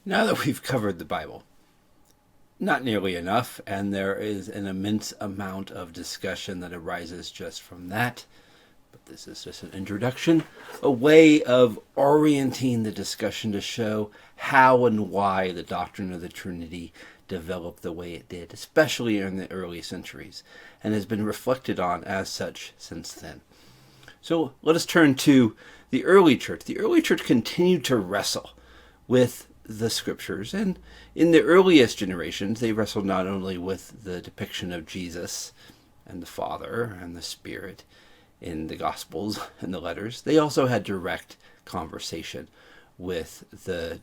Now that we've covered the Bible, not nearly enough, and there is an immense amount of discussion that arises just from that. But this is just an introduction, a way of orienting the discussion to show how and why the doctrine of the Trinity developed the way it did, especially in the early centuries, and has been reflected on as such since then. So let us turn to the early church. The early church continued to wrestle with the scriptures, and in the earliest generations they wrestled not only with the depiction of Jesus and the Father and the Spirit in the Gospels and the letters, they also had direct conversation with the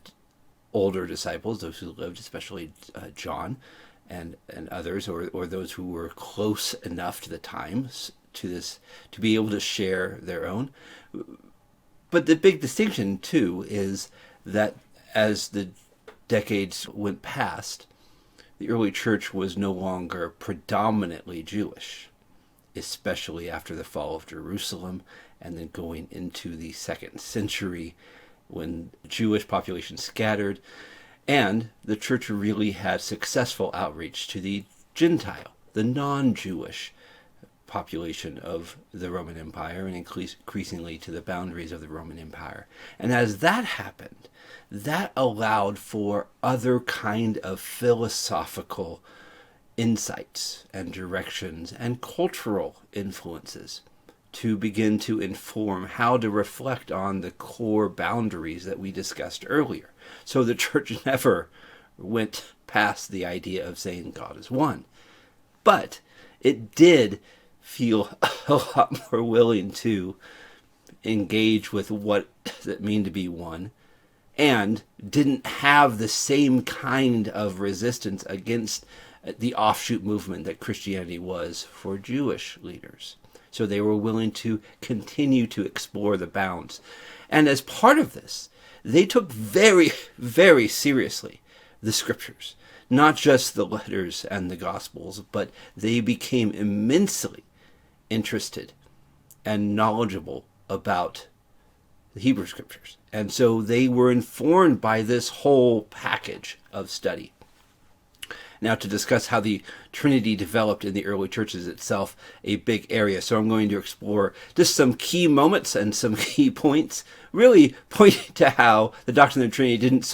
older disciples, those who lived, especially John and others, or those who were close enough to the times to be able to share their own. But the big distinction too is that as the decades went past, the early church was no longer predominantly Jewish, especially after the fall of Jerusalem and then going into the 2nd century when the Jewish population scattered, and the church really had successful outreach to the Gentile, the non-Jewish population of the Roman Empire, and increasingly to the boundaries of the Roman Empire. And as that happened, that allowed for other kind of philosophical insights and directions and cultural influences to begin to inform how to reflect on the core boundaries that we discussed earlier. So the church never went past the idea of saying God is one. But it did feel a lot more willing to engage with what does it mean to be one, and didn't have the same kind of resistance against the offshoot movement that Christianity was for Jewish leaders. So they were willing to continue to explore the bounds. And as part of this, they took very, very seriously the scriptures, not just the letters and the Gospels, but they became immensely interested and knowledgeable about the Hebrew scriptures. And so they were informed by this whole package of study. Now, to discuss how the Trinity developed in the early churches itself, a big area. So I'm going to explore just some key moments and some key points, really pointing to how the doctrine of the Trinity didn't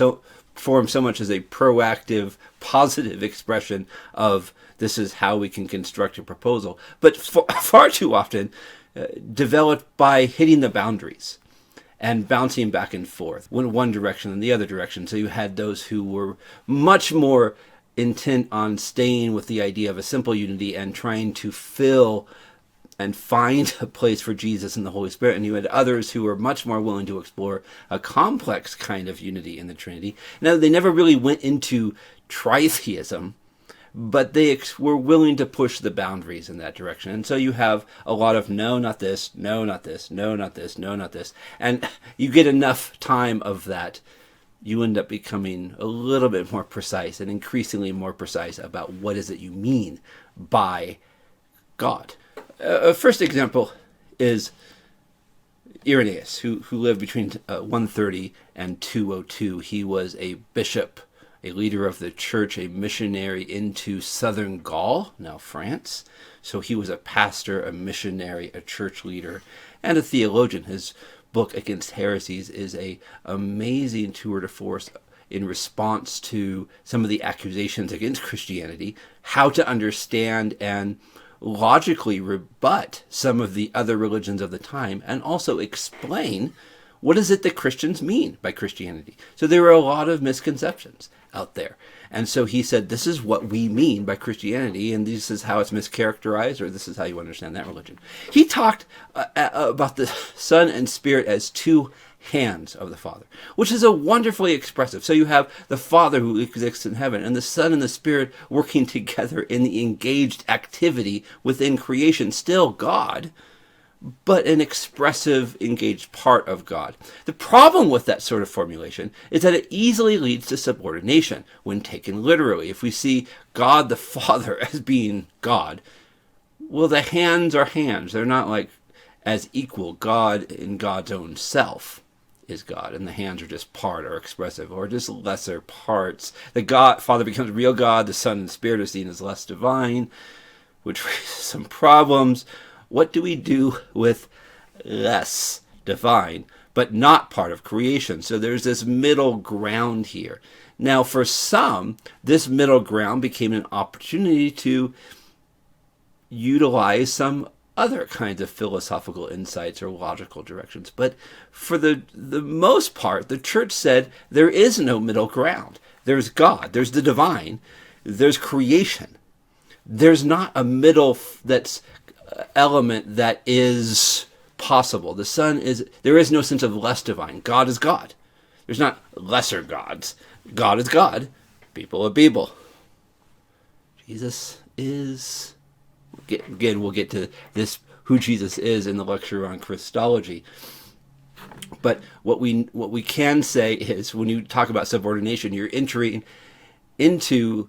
form so much as a proactive, positive expression of this is how we can construct a proposal, but far too often developed by hitting the boundaries and bouncing back and forth, one direction and the other direction. So you had those who were much more intent on staying with the idea of a simple unity and trying to fill and find a place for Jesus and the Holy Spirit. And you had others who were much more willing to explore a complex kind of unity in the Trinity. Now, they never really went into tritheism, but they were willing to push the boundaries in that direction. And so you have a lot of no, not this, no, not this, no, not this, no, not this. And you get enough time of that, you end up becoming a little bit more precise and increasingly more precise about what is it you mean by God. A first example is Irenaeus, who lived between 130 and 202. He was a bishop, a leader of the church, a missionary into southern Gaul, now France. So he was a pastor, a missionary, a church leader, and a theologian. His book Against Heresies is a amazing tour de force in response to some of the accusations against Christianity, how to understand and logically rebut some of the other religions of the time, and also explain what is it that Christians mean by Christianity. So there were a lot of misconceptions out there. And so he said, this is what we mean by Christianity, and this is how it's mischaracterized, or this is how you understand that religion. He talked about the Son and Spirit as two hands of the Father, which is a wonderfully expressive. So you have the Father who exists in heaven, and the Son and the Spirit working together in the engaged activity within creation, still God, but an expressive, engaged part of God. The problem with that sort of formulation is that it easily leads to subordination when taken literally. If we see God the Father as being God, well, the hands are hands. They're not like as equal God in God's own self. is God, and the hands are just part or expressive or just lesser parts. The God, Father becomes real God, the Son and Spirit are seen as less divine, which raises some problems. What do we do with less divine, but not part of creation? So there's this middle ground here. Now, for some, this middle ground became an opportunity to utilize some other kinds of philosophical insights or logical directions. But for the most part, the church said there is no middle ground. There's God, there's the divine, there's creation. There's not a middle element that is possible. The Son there is no sense of less divine. God is God. There's not lesser gods. God is God. People are people. Jesus is... Again, we'll get to this, who Jesus is, in the lecture on Christology. But what we can say is, when you talk about subordination, you're entering into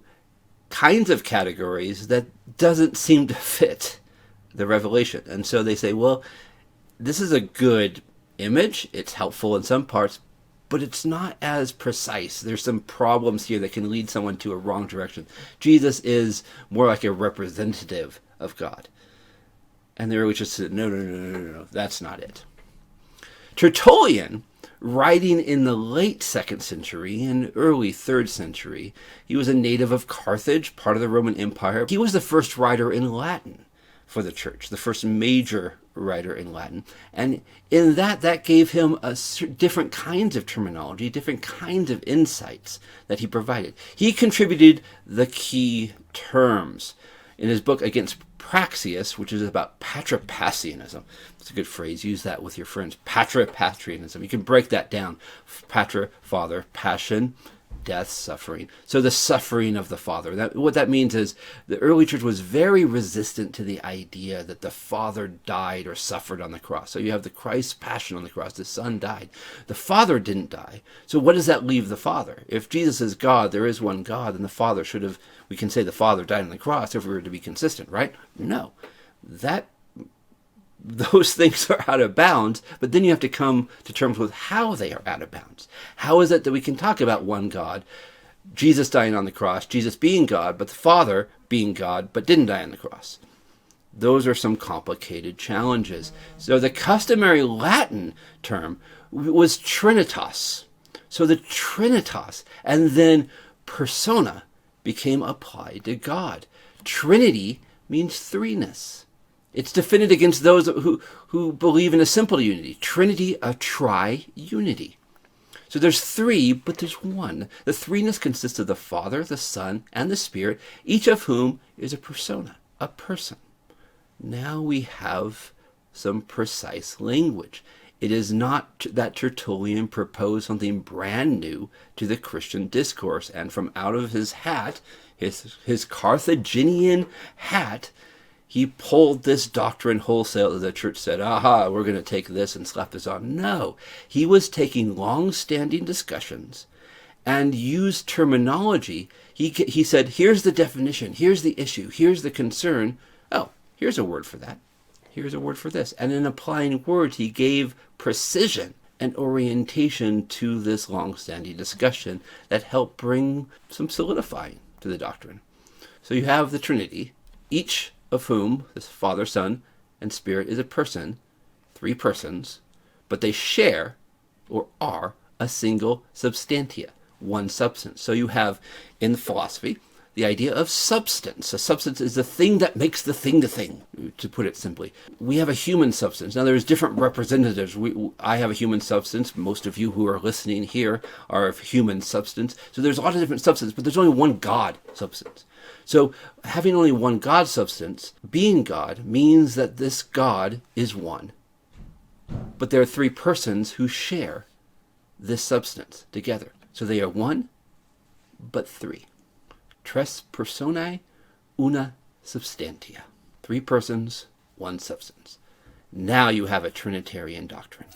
kinds of categories that doesn't seem to fit the revelation. And so they say, well, this is a good image. It's helpful in some parts, but it's not as precise. There's some problems here that can lead someone to a wrong direction. Jesus is more like a representative of God. And the early church said, no, that's not it. Tertullian, writing in the late 2nd century and early 3rd century, he was a native of Carthage, part of the Roman Empire. He was the first writer in Latin for the church, the first major writer in Latin. And in that gave him different kinds of terminology, different kinds of insights that he provided. He contributed the key terms in his book Against Praxeas, which is about patripassianism. It's a good phrase. Use that with your friends. Patripassianism. You can break that down. Patra, Father, passion, death, suffering. So the suffering of the Father. What that means is the early church was very resistant to the idea that the Father died or suffered on the cross. So you have the Christ's passion on the cross. The Son died. The Father didn't die. So what does that leave the Father? If Jesus is God, there is one God, then the Father should have, we can say the Father died on the cross if we were to be consistent, right? No. Those things are out of bounds, but then you have to come to terms with how they are out of bounds. How is it that we can talk about one God, Jesus dying on the cross, Jesus being God, but the Father being God, but didn't die on the cross? Those are some complicated challenges. So the customary Latin term was Trinitas. So the Trinitas, and then persona, became applied to God. Trinity means threeness. It's defended against those who believe in a simple unity. Trinity, a tri-unity. So there's three, but there's one. The threeness consists of the Father, the Son, and the Spirit, each of whom is a persona, a person. Now we have some precise language. It is not that Tertullian proposed something brand new to the Christian discourse, and from out of his hat, his Carthaginian hat, he pulled this doctrine wholesale that the church said, aha, we're going to take this and slap this on. No, he was taking long-standing discussions and used terminology. He said, here's the definition, here's the issue, here's the concern. Oh, here's a word for that. Here's a word for this. And in applying words, he gave precision and orientation to this long-standing discussion that helped bring some solidifying to the doctrine. So you have the Trinity, each of whom, this Father, Son, and Spirit, is a person, three persons, but they share, or are, a single substantia, one substance. So you have, in philosophy, the idea of substance. A substance is the thing that makes the thing, to put it simply. We have a human substance. Now, there's different representatives. I have a human substance. Most of you who are listening here are of human substance. So there's a lot of different substances, but there's only one God substance. So having only one God substance, being God, means that this God is one. But there are three persons who share this substance together. So they are one, but three. Tres personae, una substantia. Three persons, one substance. Now you have a Trinitarian doctrine.